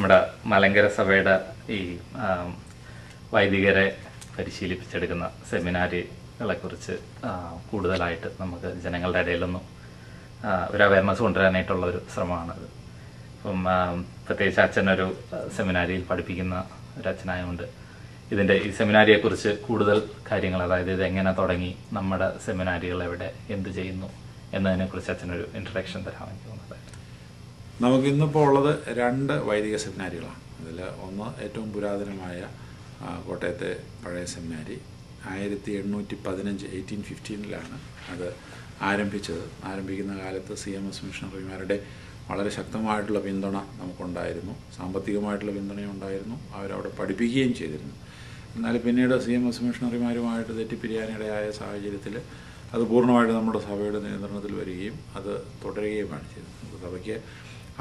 നമ്മുടെ മലങ്കര സഭയുടെ ഈ വൈദികരെ പരിശീലിപ്പിച്ചെടുക്കുന്ന സെമിനാറുകളെക്കുറിച്ച് കൂടുതലായിട്ട് നമുക്ക് ജനങ്ങളുടെ ഇടയിലൊന്നും ഒരു അവയർനെസ് കൊണ്ടുവരാനായിട്ടുള്ള ഒരു ശ്രമമാണത്. അപ്പം പ്രത്യേകിച്ച് അച്ഛനൊരു സെമിനാരിയിൽ പഠിപ്പിക്കുന്ന ഒരു അച്ഛനായതുകൊണ്ട് ഈ സെമിനാരിയെക്കുറിച്ച് കൂടുതൽ കാര്യങ്ങൾ, അതായത് ഇത് എങ്ങനെ തുടങ്ങി, നമ്മുടെ സെമിനാരികൾ എവിടെ, എന്ത് ചെയ്യുന്നു എന്നതിനെക്കുറിച്ച് അച്ഛനൊരു ഇൻട്രഡക്ഷൻ തരാമെന്ന് തോന്നുന്നത്. നമുക്കിന്നിപ്പോൾ ഉള്ളത് 2 വൈദിക സെമിനാരികളാണ്. അതിൽ ഒന്ന് ഏറ്റവും പുരാതനമായ കോട്ടയത്തെ പഴയ സെമിനാരി 1815 1815 അത് ആരംഭിക്കുന്ന കാലത്ത് CMS മിഷണറിമാരുടെ വളരെ ശക്തമായിട്ടുള്ള പിന്തുണ നമുക്കുണ്ടായിരുന്നു. സാമ്പത്തികമായിട്ടുള്ള പിന്തുണയുണ്ടായിരുന്നു. അവരവിടെ പഠിപ്പിക്കുകയും ചെയ്തിരുന്നു. എന്നാൽ പിന്നീട് CMS മിഷണറിമാരുമായിട്ട് തെറ്റിപ്പിരിയാനിടയായ സാഹചര്യത്തിൽ അത് പൂർണ്ണമായിട്ട് നമ്മുടെ സഭയുടെ നിയന്ത്രണത്തിൽ വരികയും അത് തുടരുകയുമാണ് ചെയ്തത്. സഭയ്ക്ക്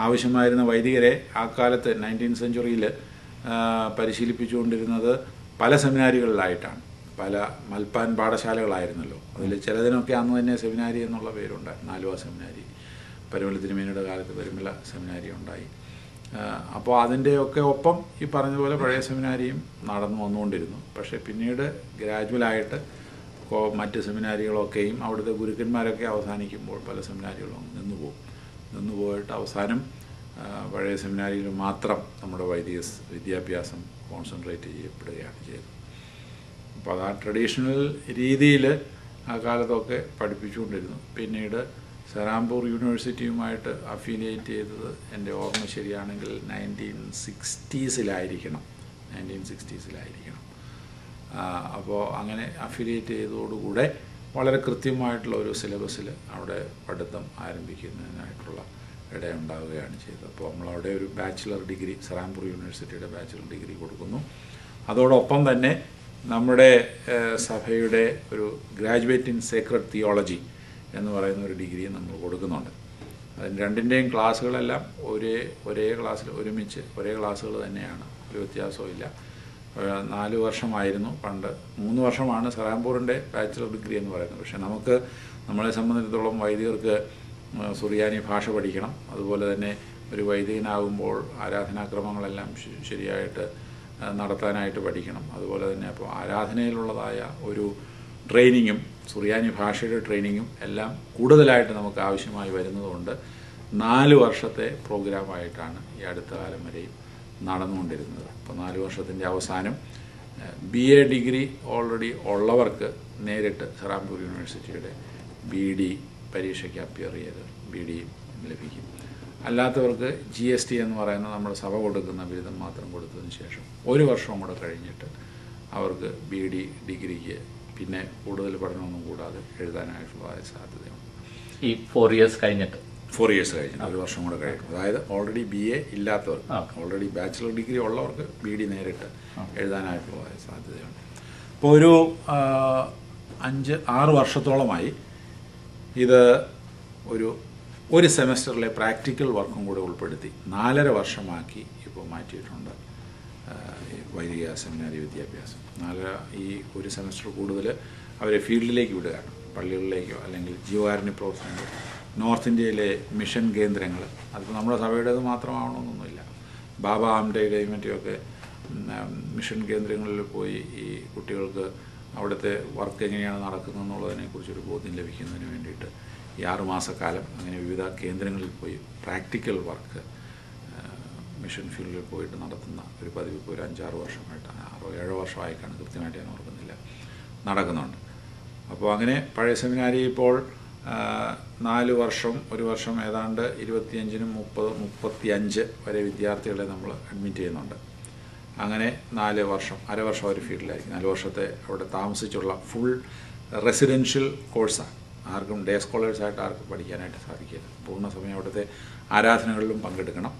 ആവശ്യമായിരുന്ന വൈദികരെ ആ കാലത്ത് 19th സെഞ്ച്വറിയിൽ പരിശീലിപ്പിച്ചുകൊണ്ടിരുന്നത് പല സെമിനാരികളിലായിട്ടാണ്. പല മൽപ്പാൻ പാഠശാലകളായിരുന്നല്ലോ. അതിൽ ചിലതിനൊക്കെ അന്ന് തന്നെ സെമിനാരി എന്നുള്ള പേരുണ്ടായിരുന്നു. ആലുവ സെമിനാരി, പരുമല തിരുമേനിയുടെ കാലത്ത് പരുമല സെമിനാരി ഉണ്ടായി. അപ്പോൾ അതിൻ്റെയൊക്കെ ഒപ്പം ഈ പറഞ്ഞതുപോലെ പഴയ സെമിനാരിയും നടന്നു വന്നുകൊണ്ടിരുന്നു. പക്ഷേ പിന്നീട് ഗ്രാജുവലായിട്ട് മറ്റ് സെമിനാരികളൊക്കെയും അവിടുത്തെ ഗുരുക്കന്മാരൊക്കെ അവസാനിക്കുമ്പോൾ പല സെമിനാരികളും നിന്നുപോയിട്ട് അവസാനം പഴയ സെമിനാരിയിൽ മാത്രം നമ്മുടെ വൈദിക വിദ്യാഭ്യാസം കോൺസെൻട്രേറ്റ് ചെയ്യപ്പെടുകയാണ് ചെയ്തത്. അപ്പോൾ അത് ആ ട്രഡീഷണൽ രീതിയിൽ ആ കാലത്തൊക്കെ പഠിപ്പിച്ചുകൊണ്ടിരുന്നു. പിന്നീട് സെറാംപൂർ യൂണിവേഴ്സിറ്റിയുമായിട്ട് അഫിലിയേറ്റ് ചെയ്തത് എൻ്റെ ഓർമ്മ ശരിയാണെങ്കിൽ 1960s-ലായിരിക്കണം. അപ്പോൾ അങ്ങനെ അഫിലിയേറ്റ് ചെയ്തതോടുകൂടെ വളരെ കൃത്യമായിട്ടുള്ള ഒരു സിലബസിൽ അവിടെ പഠിത്തം ആരംഭിക്കുന്നതിനായിട്ടുള്ള ഇടയുണ്ടാവുകയാണ് ചെയ്തത്. അപ്പോൾ നമ്മളവിടെ ഒരു ബാച്ചിലർ ഡിഗ്രി, സെറാംപൂർ യൂണിവേഴ്സിറ്റിയുടെ ബാച്ചിലർ ഡിഗ്രി കൊടുക്കുന്നു. അതോടൊപ്പം തന്നെ നമ്മുടെ സഭയുടെ ഒരു ഗ്രാജുവേറ്റ് ഇൻ സേക്രഡ് തിയോളജി എന്ന് പറയുന്ന ഒരു ഡിഗ്രി നമ്മൾ കൊടുക്കുന്നുണ്ട്. അതിന് രണ്ടിൻ്റെയും ക്ലാസ്സുകളെല്ലാം ഒരേ ക്ലാസ്സിൽ ഒരുമിച്ച് ഒരേ ക്ലാസ്സുകൾ തന്നെയാണ്, ഒരു വ്യത്യാസവും ഇല്ല. 4 വർഷമായിരുന്നു പണ്ട്. 3 വർഷമാണ് സെറാംപൂറിൻ്റെ ബാച്ചിലർ ഡിഗ്രി എന്ന് പറയുന്നത്. പക്ഷേ നമ്മളെ സംബന്ധിച്ചിടത്തോളം വൈദികർക്ക് സുറിയാനി ഭാഷ പഠിക്കണം. അതുപോലെ തന്നെ ഒരു വൈദികനാകുമ്പോൾ ആരാധനാക്രമങ്ങളെല്ലാം ശരിയായിട്ട് നടത്താനായിട്ട് പഠിക്കണം. അതുപോലെ തന്നെ അപ്പോൾ ആരാധനയിലുള്ളതായ ഒരു ട്രെയിനിങ്ങും സുറിയാനി ഭാഷയുടെ ട്രെയിനിങ്ങും എല്ലാം കൂടുതലായിട്ട് നമുക്ക് ആവശ്യമായി വരുന്നതുകൊണ്ട് 4 വർഷത്തെ പ്രോഗ്രാമായിട്ടാണ് ഈ അടുത്ത കാലം വരെയും നടന്നുകൊണ്ടിരുന്നത്. അപ്പോൾ 4 വർഷത്തിൻ്റെ അവസാനം BA ഡിഗ്രി ഓൾറെഡി ഉള്ളവർക്ക് നേരിട്ട് സെറാംപൂർ യൂണിവേഴ്സിറ്റിയുടെ BD പരീക്ഷയ്ക്ക് അപ്പിയർ ചെയ്ത് BD ലഭിക്കും. അല്ലാത്തവർക്ക് GST എന്ന് പറയുന്ന നമ്മുടെ സഭ കൊടുക്കുന്ന ബിരുദം മാത്രം കൊടുത്തതിന് ശേഷം 1 വർഷവും കൂടെ കഴിഞ്ഞിട്ട് അവർക്ക് BD ഡിഗ്രിക്ക് പിന്നെ കൂടുതൽ പഠനമൊന്നും കൂടാതെ എഴുതാനായിട്ടുള്ള സാധ്യതയുണ്ട്. ഈ 4 ഇയേഴ്സ് കഴിഞ്ഞിട്ട് 1 വർഷം കൂടെ കഴിയും. അതായത് ഓൾറെഡി BA ഇല്ലാത്തവർ, ഓൾറെഡി ബാച്ചിലർ ഡിഗ്രി ഉള്ളവർക്ക് BD നേരിട്ട് എഴുതാനായിട്ടുള്ള സാധ്യതയുണ്ട്. ഇപ്പോൾ ഒരു 5-6 വർഷത്തോളമായി ഇത് ഒരു സെമസ്റ്ററിലെ പ്രാക്ടിക്കൽ വർക്കും കൂടെ ഉൾപ്പെടുത്തി 4.5 വർഷമാക്കി ഇപ്പോൾ മാറ്റിയിട്ടുണ്ട് വൈദിക സെമിനാരി വിദ്യാഭ്യാസം. ഈ ഒരു സെമസ്റ്റർ കൂടുതൽ അവരെ ഫീൽഡിലേക്ക് വിടുകയാണ്, പള്ളികളിലേക്കോ അല്ലെങ്കിൽ ജീവകാരുണ്യ പ്രവർത്തനങ്ങൾ, നോർത്ത് ഇന്ത്യയിലെ മിഷൻ കേന്ദ്രങ്ങൾ. അതിപ്പോൾ നമ്മുടെ സഭയുടേത് മാത്രമാവണമെന്നൊന്നുമില്ല. ബാബ ആംഡയുടെയും മറ്റുമൊക്കെ മിഷൻ കേന്ദ്രങ്ങളിൽ പോയി ഈ കുട്ടികൾക്ക് അവിടുത്തെ വർക്ക് എങ്ങനെയാണ് നടക്കുന്നതെന്നുള്ളതിനെക്കുറിച്ചൊരു ബോധ്യം ലഭിക്കുന്നതിന് വേണ്ടിയിട്ട് ഈ 6 മാസക്കാലം അങ്ങനെ വിവിധ കേന്ദ്രങ്ങളിൽ പോയി പ്രാക്ടിക്കൽ വർക്ക് മിഷൻ ഫീൽഡിൽ പോയിട്ട് നടത്തുന്ന ഒരു പതിവ് ഇപ്പോൾ ഒരു 5-6 വർഷമായിട്ടാണ്, 6-7 വർഷമായിട്ടാണ്, കൃത്യമായിട്ട് ഞാൻ ഓർക്കുന്നില്ല, നടക്കുന്നുണ്ട്. അപ്പോൾ അങ്ങനെ പഴയ സെമിനാരി ഇപ്പോൾ 4 വർഷം, 1 വർഷം ഏതാണ്ട് 25-നും 30-35 വരെ വിദ്യാർത്ഥികളെ നമ്മൾ അഡ്മിറ്റ് ചെയ്യുന്നുണ്ട്. അങ്ങനെ 4 വർഷം, അര വർഷം ഒരു ഫീൽഡിലായിരിക്കും. 4 വർഷത്തെ അവിടെ താമസിച്ചുള്ള ഫുൾ റെസിഡൻഷ്യൽ കോഴ്സാണ്. ആർക്കും ഡേ സ്കോളേഴ്സായിട്ട് ആർക്കും പഠിക്കാനായിട്ട് സാധിക്കില്ല. പൂർണ്ണ സമയം അവിടുത്തെ ആരാധനകളിലും പങ്കെടുക്കണം,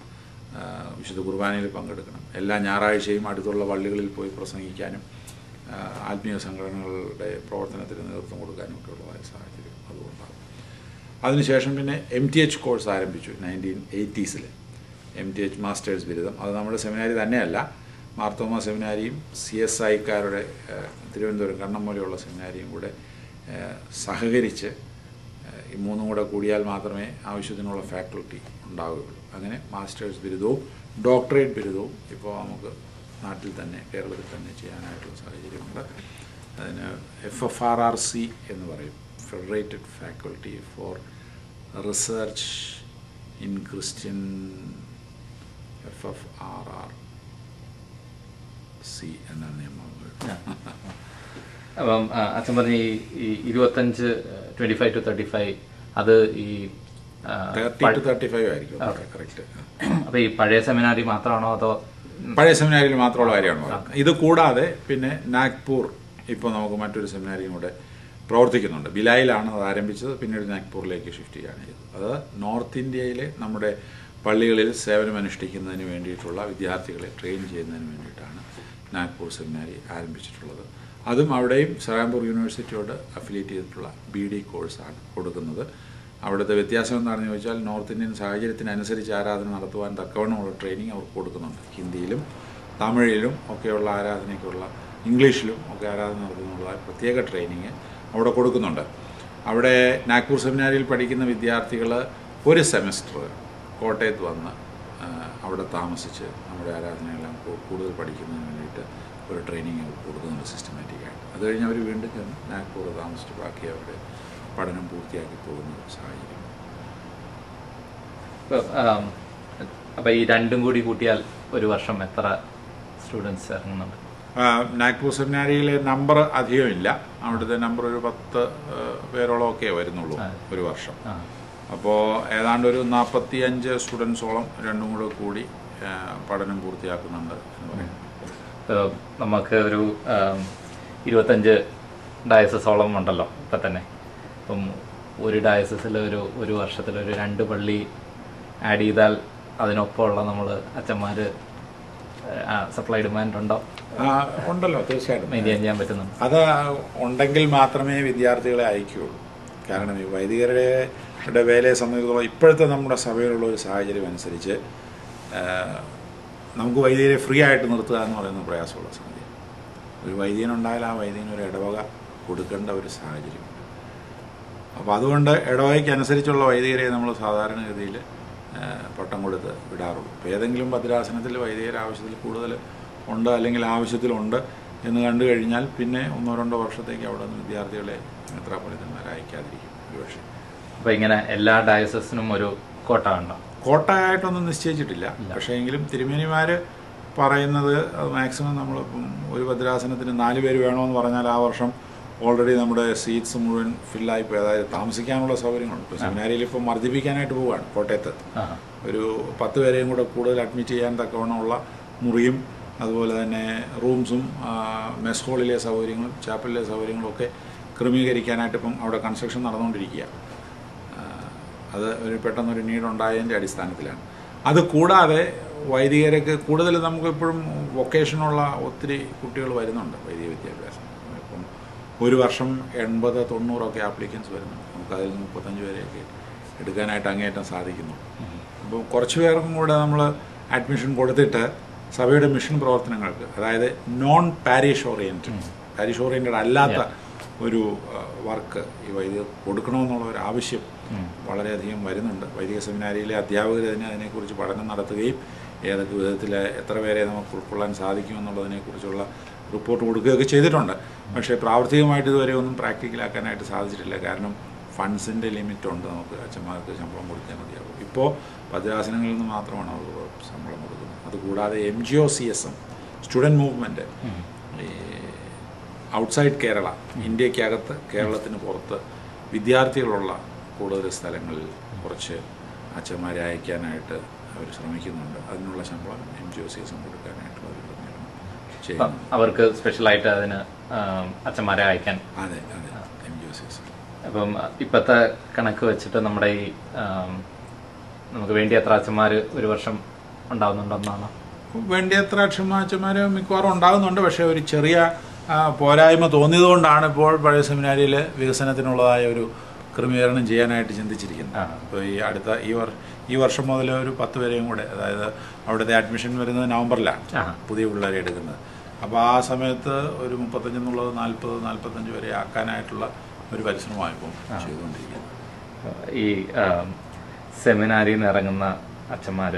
വിശുദ്ധ കുർബാനയിൽ പങ്കെടുക്കണം, എല്ലാ ഞായറാഴ്ചയും അടുത്തുള്ള പള്ളികളിൽ പോയി പ്രസംഗിക്കാനും ആത്മീയ സംഘടനകളുടെ പ്രവർത്തനത്തിന് നേതൃത്വം കൊടുക്കാനും ഒക്കെ ഉള്ളതായ സാഹചര്യം അതുകൊണ്ടാകും. അതിനുശേഷം പിന്നെ MTH കോഴ്സ് ആരംഭിച്ചു 1980s. MTH മാസ്റ്റേഴ്സ് ബിരുദം. അത് നമ്മുടെ സെമിനാരി തന്നെയല്ല, മാർത്തോമ സെമിനാരിയും CSIക്കാരുടെ തിരുവനന്തപുരം കണ്ണമ്മൂലയുള്ള സെമിനാരിയും കൂടെ സഹകരിച്ച് ഈ 3 കൂടെ കൂടിയാൽ മാത്രമേ ആവശ്യത്തിനുള്ള ഫാക്കൽറ്റി ഉണ്ടാവുകയുള്ളൂ. അങ്ങനെ മാസ്റ്റേഴ്സ് ബിരുദവും ഡോക്ടറേറ്റ് ബിരുദവും ഇപ്പോൾ നമുക്ക് നാട്ടിൽ തന്നെ കേരളത്തിൽ തന്നെ ചെയ്യാനായിട്ടുള്ള സാഹചര്യമുണ്ട്. അതിന് FFRRC എന്ന് പറയും, federated faculty for research in Christian, FFRRC എന്ന നിയമം. അപ്പം അച്ഛൻ പറഞ്ഞ ഈ 25 to 35 അത് ഈ 30 to 35 ആയിരിക്കും കറക്റ്റ്. അപ്പൊ ഈ പഴയ സെമിനാരി മാത്രമാണോ അതോ പഴയ സെമിനാരിയിൽ മാത്രമുള്ള കാര്യമാണ് പറയുന്നത്. ഇത് കൂടാതെ പിന്നെ നാഗ്പൂർ ഇപ്പോൾ നമുക്ക് മറ്റൊരു സെമിനാരിയും കൂടെ പ്രവർത്തിക്കുന്നുണ്ട്. ബിലായിലാണ് അത് ആരംഭിച്ചത്, പിന്നീട് നാഗ്പൂരിലേക്ക് ഷിഫ്റ്റ് ചെയ്യുകയാണ് ചെയ്തത്. അത് നോർത്ത് ഇന്ത്യയിലെ നമ്മുടെ പള്ളികളിൽ സേവനമനുഷ്ഠിക്കുന്നതിന് വേണ്ടിയിട്ടുള്ള വിദ്യാർത്ഥികളെ ട്രെയിൻ ചെയ്യുന്നതിന് വേണ്ടിയിട്ടാണ് നാഗ്പൂർ സെമിനാരി ആരംഭിച്ചിട്ടുള്ളത്. അതും അവിടെയും സഹാറൻപൂർ യൂണിവേഴ്സിറ്റിയോട് അഫിലിയേറ്റ് ചെയ്തിട്ടുള്ള BD കോഴ്സാണ് കൊടുക്കുന്നത്. അവിടുത്തെ വ്യത്യാസം എന്താണെന്ന് ചോദിച്ചാൽ നോർത്ത് ഇന്ത്യൻ സാഹചര്യത്തിനനുസരിച്ച് ആരാധന നടത്തുവാൻ തക്കവണ്ണമുള്ള ട്രെയിനിങ് അവർക്ക് കൊടുക്കുന്നുണ്ട്. ഹിന്ദിയിലും തമിഴിലും ഒക്കെയുള്ള ആരാധനയ്ക്കുള്ള, ഇംഗ്ലീഷിലും ഒക്കെ ആരാധന നടത്തുന്നതിനുള്ള പ്രത്യേക ട്രെയിനിങ് അവിടെ കൊടുക്കുന്നുണ്ട്. അവിടെ നാഗ്പൂർ സെമിനാരിയിൽ പഠിക്കുന്ന വിദ്യാർത്ഥികൾ ഒരു സെമസ്റ്റർ കോട്ടയത്ത് വന്ന് അവിടെ താമസിച്ച് നമ്മുടെ ആരാധനയെല്ലാം കൂടുതൽ പഠിക്കുന്നതിന് വേണ്ടിയിട്ട് ഒരു ട്രെയിനിങ് കൊടുക്കുന്നുണ്ട് സിസ്റ്റമാറ്റിക്കായിട്ട്. അത് കഴിഞ്ഞ് അവർ വീണ്ടും ചെന്ന് നാഗ്പൂർ താമസിച്ച് ബാക്കി അവരുടെ പഠനം പൂർത്തിയാക്കി പോകുന്ന ഒരു സാഹചര്യം. അപ്പോൾ ഈ രണ്ടും കൂടി കൂട്ടിയാൽ ഒരു വർഷം എത്ര സ്റ്റുഡൻസ് ഇറങ്ങുന്നുണ്ട്? നാഗ്പൂർ സെമിനാരിയിലെ നമ്പർ അധികമില്ല. അവിടുത്തെ നമ്പർ ഒരു 10 പേരോളം ഒക്കെ വരുന്നുള്ളൂ ഒരു വർഷം. അപ്പോൾ ഏതാണ്ട് ഒരു 45 സ്റ്റുഡൻസോളം രണ്ടും കൂടെ കൂടി പഠനം പൂർത്തിയാക്കുന്നുണ്ട് എന്ന് പറയുന്നത്. നമുക്ക് ഒരു 25 ഡയസസോളം ഉണ്ടല്ലോ ഇപ്പം തന്നെ. അപ്പം ഒരു ഡയസസിൽ ഒരു വർഷത്തിലൊരു 2 പള്ളി ആഡ് ചെയ്താൽ അതിനൊപ്പമുള്ള നമ്മൾ അച്ഛന്മാർ സപ്ലൈ ഡിമാൻഡ് ഉണ്ടോ? ഉണ്ടല്ലോ, തീർച്ചയായിട്ടും മെയിൻറ്റെയിൻ ചെയ്യാൻ പറ്റുന്നുണ്ട്. അത് ഉണ്ടെങ്കിൽ മാത്രമേ വിദ്യാർത്ഥികളെ അയക്കുകയുള്ളൂ. കാരണം ഈ വൈദികരുടെ വേലയെ സംബന്ധിച്ചിടത്തോളം ഇപ്പോഴത്തെ നമ്മുടെ സഭയിലുള്ള ഒരു സാഹചര്യം അനുസരിച്ച് നമുക്ക് വൈദികരെ ഫ്രീ ആയിട്ട് നിർത്തുക എന്ന് പറയുന്നത് പ്രയാസമുള്ള സംഗതി. ഒരു വൈദികനുണ്ടായാൽ ആ വൈദികന് ഒരു ഇടവക കൊടുക്കേണ്ട ഒരു സാഹചര്യമുണ്ട്. അപ്പോൾ അതുകൊണ്ട് ഇടവകയ്ക്ക് അനുസരിച്ചുള്ള വൈദികരെ നമ്മൾ സാധാരണഗതിയിൽ പട്ടം കൊടുത്ത് വിടാറുള്ളൂ. ഇപ്പോൾ ഏതെങ്കിലും ഭദ്രാസനത്തിൽ വൈദികർ ആവശ്യത്തിൽ കൂടുതൽ ഉണ്ട് അല്ലെങ്കിൽ ആവശ്യത്തിലുണ്ട് എന്ന് കണ്ടു കഴിഞ്ഞാൽ പിന്നെ 1-2 വർഷത്തേക്ക് അവിടെ നിന്ന് വിദ്യാർത്ഥികളെ മെത്രാപ്പൊലീത്തന്മാരെ അയക്കാതിരിക്കും ഒരുപക്ഷെ. അപ്പോൾ ഇങ്ങനെ എല്ലാ ഡയസസിനും ഒരു കോട്ട ഉണ്ടോ? കോട്ടയായിട്ടൊന്നും നിശ്ചയിച്ചിട്ടില്ല. പക്ഷേ എങ്കിലും തിരുമേനിമാർ പറയുന്നത് മാക്സിമം നമ്മളിപ്പം ഒരു ഭദ്രാസനത്തിന് 4 പേര് വേണമെന്ന് പറഞ്ഞാൽ ആ വർഷം ഓൾറെഡി നമ്മുടെ സീറ്റ്സ് മുഴുവൻ ഫില്ലായിപ്പോയി. അതായത് താമസിക്കാനുള്ള സൗകര്യങ്ങളുണ്ട്. ഇപ്പോൾ സെമിനാരിയിൽ ഇപ്പോൾ വർദ്ധിപ്പിക്കാനായിട്ട് പോവുകയാണ് കോട്ടയത്ത്. ഒരു 10 പേരെയും കൂടെ കൂടുതൽ അഡ്മിറ്റ് ചെയ്യാൻ തക്കവണ്ണമുള്ള മുറിയും അതുപോലെ തന്നെ റൂംസും മെസ് ഹോളിലെ സൗകര്യങ്ങളും ചാപ്പലിലെ സൗകര്യങ്ങളും ഒക്കെ ക്രമീകരിക്കാനായിട്ട് ഇപ്പം അവിടെ കൺസ്ട്രക്ഷൻ നടന്നുകൊണ്ടിരിക്കുക. അത് ഒരു പെട്ടെന്നൊരു നീഡുണ്ടായതിൻ്റെ അടിസ്ഥാനത്തിലാണ്. അത് കൂടാതെ വൈദികർക്ക് കൂടുതൽ നമുക്കിപ്പോഴും വൊക്കേഷനുള്ള ഒത്തിരി കുട്ടികൾ വരുന്നുണ്ട് വൈദിക വിദ്യാഭ്യാസം. ഇപ്പം ഒരു വർഷം 80-90 ആപ്ലിക്കൻസ് വരുന്നുണ്ട്. നമുക്കതിൽ നിന്ന് 35 പേരെയൊക്കെ എടുക്കാനായിട്ട് അങ്ങേയറ്റം സാധിക്കുന്നു. അപ്പോൾ കുറച്ച് പേർക്കും കൂടെ നമ്മൾ അഡ്മിഷൻ കൊടുത്തിട്ട് സഭയുടെ മിഷൻ പ്രവർത്തനങ്ങൾക്ക്, അതായത് നോൺ പാരിഷ് ഓറിയൻറ്റഡ് അല്ലാത്ത ഒരു വർക്ക് ഈ വൈദികർ കൊടുക്കണമെന്നുള്ള ഒരു ആവശ്യം വളരെയധികം വരുന്നുണ്ട്. വൈദിക സെമിനാരിയിലെ അധ്യാപകർ തന്നെ അതിനെക്കുറിച്ച് പഠനം നടത്തുകയും ഏതൊക്കെ വിധത്തിൽ എത്ര പേരെ നമുക്ക് ഉൾക്കൊള്ളാൻ സാധിക്കുമെന്നുള്ളതിനെക്കുറിച്ചുള്ള റിപ്പോർട്ട് കൊടുക്കുകയൊക്കെ ചെയ്തിട്ടുണ്ട്. പക്ഷേ പ്രാവർത്തികമായിട്ട് ഇതുവരെ ഒന്നും പ്രാക്ടിക്കലാക്കാനായിട്ട് സാധിച്ചിട്ടില്ല. കാരണം ഫണ്ട്സിൻ്റെ ലിമിറ്റുണ്ട്. നമുക്ക് അച്ഛന്മാർക്ക് ശമ്പളം കൊടുക്കാൻ മതിയാകും. ഇപ്പോൾ ഭദ്രാസനങ്ങളിൽ നിന്ന് മാത്രമാണ് അവർക്ക് ശമ്പളം കൊടുക്കുന്നത്. അതുകൂടാതെ MGOCSM സ്റ്റുഡൻറ് മൂവ്മെൻറ്റ് ഈ ഔട്ട്സൈഡ് കേരള, ഇന്ത്യക്കകത്ത് കേരളത്തിന് പുറത്ത് വിദ്യാർത്ഥികളുള്ള കൂടുതൽ സ്ഥലങ്ങളിൽ കുറച്ച് അച്ഛന്മാരെ അയക്കാനായിട്ട് അവർ ശ്രമിക്കുന്നുണ്ട്. അതിനുള്ള ശമ്പളം MGOCSM കൊടുക്കാനായിട്ടുള്ള ഒരു ക്രമീകരണം ചെയ്യുന്നു. അവർക്ക് സ്പെഷ്യലായിട്ട് അതിന് അച്ഛന്മാരെ അയക്കാൻ. അതെ MGOCSM. അപ്പം ഇപ്പോഴത്തെ കണക്ക് വെച്ചിട്ട് നമ്മുടെ ഈ നമുക്ക് വേണ്ടിയത്ര അച്ഛന്മാർ ഒരു വർഷം ഉണ്ടാകുന്നുണ്ടെന്നാണ്? വേണ്ടിയത്ര അച്ഛന്മാർ മിക്കവാറും ഉണ്ടാകുന്നുണ്ട്. പക്ഷേ ഒരു ചെറിയ പോരായ്മ തോന്നിയതുകൊണ്ടാണ് ഇപ്പോൾ പഴയ സെമിനാരിയിൽ വികസനത്തിനുള്ളതായ ഒരു ക്രമീകരണം ചെയ്യാനായിട്ട് ചിന്തിച്ചിരിക്കുന്നത്. അപ്പോൾ ഈ വർഷം മുതൽ ഒരു 10 പേരെയും കൂടെ, അതായത് അവിടുത്തെ അഡ്മിഷൻ വരുന്നത് നവംബറിലാണ് പുതിയ പിള്ളേരെ എടുക്കുന്നത്. അപ്പോൾ ആ സമയത്ത് ഒരു 35 എന്നുള്ളത് 40-45 വരെ ആക്കാനായിട്ടുള്ള ഒരു പരിശ്രമമാണ് ഇപ്പം ചെയ്തുകൊണ്ടിരിക്കുന്നത്. ഈ സെമിനാരിയിൽ നിന്ന് ഇറങ്ങുന്ന അച്ഛന്മാർ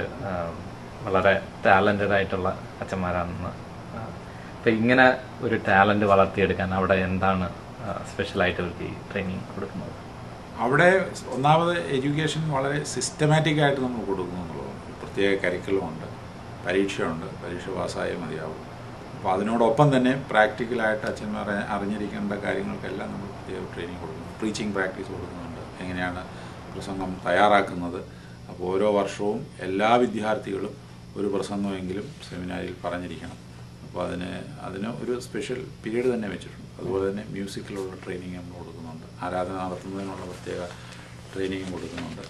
വളരെ ടാലൻറ്റഡ് ആയിട്ടുള്ള അച്ഛന്മാരാണെന്ന്. അപ്പം ഇങ്ങനെ ഒരു ടാലൻറ്റ് വളർത്തിയെടുക്കാൻ അവിടെ എന്താണ് സ്പെഷ്യലായിട്ട് അവർക്ക് ഈ ട്രെയിനിങ് കൊടുക്കുന്നത്? അവിടെ ഒന്നാമത് എഡ്യൂക്കേഷൻ വളരെ സിസ്റ്റമാറ്റിക് ആയിട്ട് നമ്മൾ കൊടുക്കുന്നു എന്നുള്ളതാണ്. പ്രത്യേക കരിക്കുലമുണ്ട്, പരീക്ഷയുണ്ട്, പരീക്ഷ പാസ്സായേ മതിയാവും. അപ്പോൾ അതിനോടൊപ്പം തന്നെ പ്രാക്ടിക്കലായിട്ട് അച്ഛന്മാർ അറിഞ്ഞിരിക്കേണ്ട കാര്യങ്ങൾക്കെല്ലാം നമ്മൾ പ്രത്യേക ട്രെയിനിങ് കൊടുക്കുന്നു. ടീച്ചിങ് പ്രാക്ടീസ് കൊടുക്കുന്നുണ്ട്, എങ്ങനെയാണ് പ്രസംഗം തയ്യാറാക്കുന്നത്. അപ്പോൾ ഓരോ വർഷവും എല്ലാ വിദ്യാർത്ഥികളും ഒരു പ്രസംഗമെങ്കിലും സെമിനാരിൽ പറഞ്ഞിരിക്കണം. അപ്പോൾ അതിന് ഒരു സ്പെഷ്യൽ പീരീഡ് തന്നെ വെച്ചിട്ടുണ്ട്. അതുപോലെ തന്നെ മ്യൂസിക്കിലുള്ള ട്രെയിനിങ് നമ്മൾ കൊടുക്കുന്നുണ്ട്, ആരാധന നടത്തുന്നതിനുള്ള പ്രത്യേക ട്രെയിനിങ് കൊടുക്കുന്നുണ്ട്.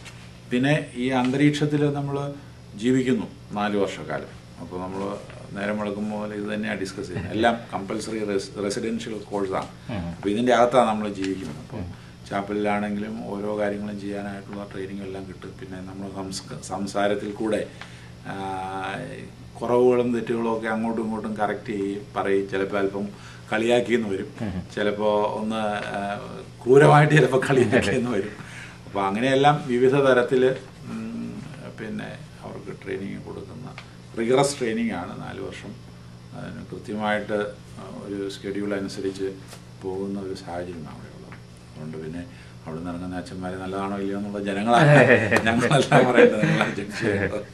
പിന്നെ ഈ അന്തരീക്ഷത്തിൽ നമ്മൾ ജീവിക്കുന്നു 4 വർഷക്കാലം. അപ്പോൾ നമ്മൾ നേരം വെളുക്കുമ്പോൾ ഇത് തന്നെയാണ് ഡിസ്കസ് ചെയ്യുന്നത്. എല്ലാം കമ്പൽസറി റെസിഡൻഷ്യൽ കോഴ്സാണ്. അപ്പോൾ ഇതിൻ്റെ അകത്താണ് നമ്മൾ ജീവിക്കുന്നത്. അപ്പോൾ ചാപ്പലിലാണെങ്കിലും ഓരോ കാര്യങ്ങളും ചെയ്യാനായിട്ടുള്ള ട്രെയിനിങ് എല്ലാം കിട്ടും. പിന്നെ നമ്മൾ സംസാരത്തിൽ കൂടെ കുറവുകളും തെറ്റുകളും ഒക്കെ അങ്ങോട്ടും ഇങ്ങോട്ടും കറക്റ്റ് പറയും. ചിലപ്പോൾ അല്പം കളിയാക്കിയെന്ന് വരും, ചിലപ്പോൾ ഒന്ന് ക്രൂരമായിട്ട് ചിലപ്പോൾ കളിയാക്കിയെന്ന് വരും. അപ്പോൾ അങ്ങനെയെല്ലാം വിവിധ തരത്തിൽ പിന്നെ അവർക്ക് ട്രെയിനിങ് കൊടുക്കുന്ന റിഗറസ് ട്രെയിനിങ് ആണ് 4 വർഷം. അതിന് കൃത്യമായിട്ട് ഒരു ഷെഡ്യൂൾ അനുസരിച്ച് പോകുന്ന ഒരു സാഹചര്യമാണ് അവിടെ ഉള്ളത്. അതുകൊണ്ട് പിന്നെ അവിടെ നിന്ന് ഇറങ്ങുന്ന അച്ഛന്മാർ നല്ലതാണോ ഇല്ലയോ എന്നുള്ള ജനങ്ങളാണ് ഞങ്ങളെല്ലാം പറയേണ്ടത്, നിങ്ങളാണ് ജഡ്ജ് ചെയ്യേണ്ടത്.